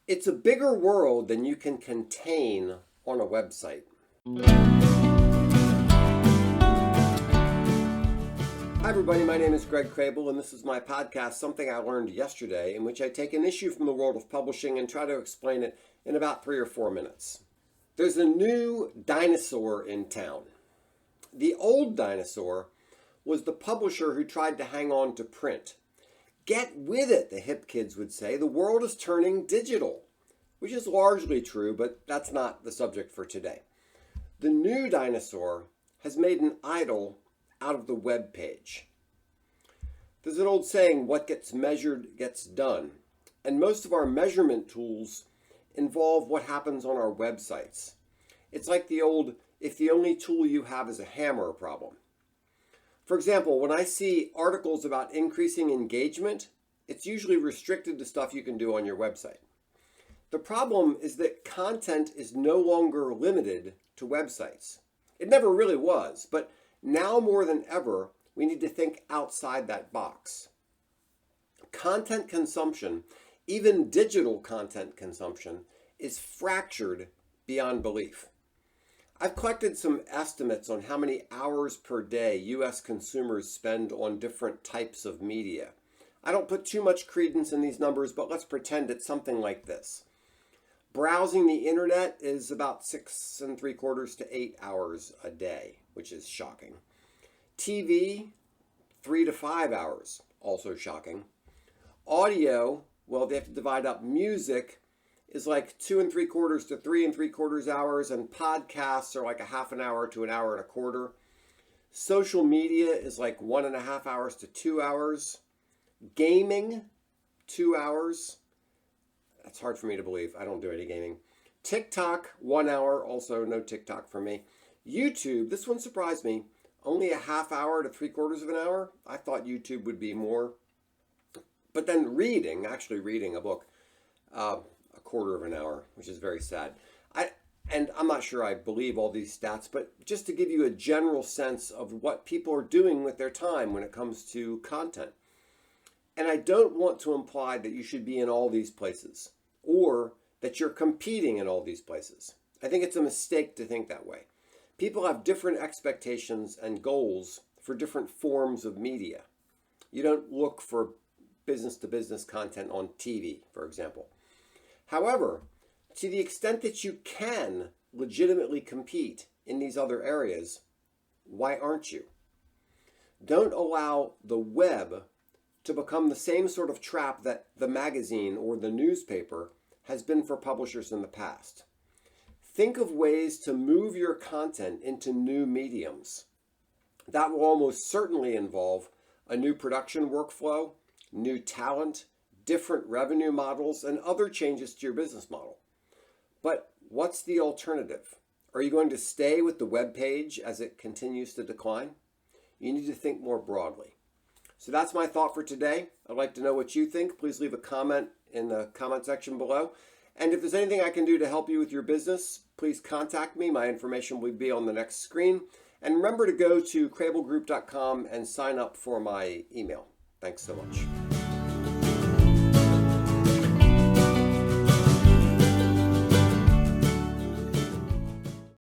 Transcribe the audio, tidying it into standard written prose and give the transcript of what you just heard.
It's a bigger world than you can contain on a website. Hi everybody, my name is Greg Crable and this is my podcast, Something I Learned Yesterday, in which I take an issue from the world of publishing and try to explain it in about 3 or 4 minutes. There's a new dinosaur in town. The old dinosaur was the publisher who tried to hang on to print. Get with it, the hip kids would say. The world is turning digital, which is largely true, but that's not the subject for today. The new dinosaur has made an idol out of the web page. There's an old saying, what gets measured gets done. And most of our measurement tools involve what happens on our websites. It's like the old, if the only tool you have is a hammer problem. For example, when I see articles about increasing engagement, it's usually restricted to stuff you can do on your website. The problem is that content is no longer limited to websites. It never really was, but now more than ever, we need to think outside that box. Content consumption, even digital content consumption, is fractured beyond belief. I've collected some estimates on how many hours per day U.S. consumers spend on different types of media. I don't put too much credence in these numbers, but let's pretend it's something like this. Browsing the internet is about 6 3/4 to 8 hours a day, which is shocking. TV, 3 to 5 hours, also shocking. Audio, well, they have to divide up music, is like 2 3/4 to 3 3/4 hours, and podcasts are like a half an hour to an hour and a quarter. Social media is like 1.5 hours to 2 hours. Gaming, 2 hours. That's hard for me to believe. I don't do any gaming. TikTok, 1 hour. Also, no TikTok for me. YouTube, this one surprised me. Only a half hour to 3/4 of an hour. I thought YouTube would be more. But then actually reading a book, a quarter of an hour, which is very sad. And I'm not sure I believe all these stats, but just to give you a general sense of what people are doing with their time when it comes to content. And I don't want to imply that you should be in all these places or that you're competing in all these places. I think it's a mistake to think that way. People have different expectations and goals for different forms of media. You don't look for business-to-business content on TV, for example. However, to the extent that you can legitimately compete in these other areas, why aren't you? Don't allow the web to become the same sort of trap that the magazine or the newspaper has been for publishers in the past. Think of ways to move your content into new mediums. That will almost certainly involve a new production workflow, new talent, different revenue models, and other changes to your business model. But what's the alternative? Are you going to stay with the web page as it continues to decline? You need to think more broadly. So that's my thought for today. I'd like to know what you think. Please leave a comment in the comment section below. And if there's anything I can do to help you with your business, please contact me. My information will be on the next screen. And remember to go to crablegroup.com and sign up for my email. Thanks so much.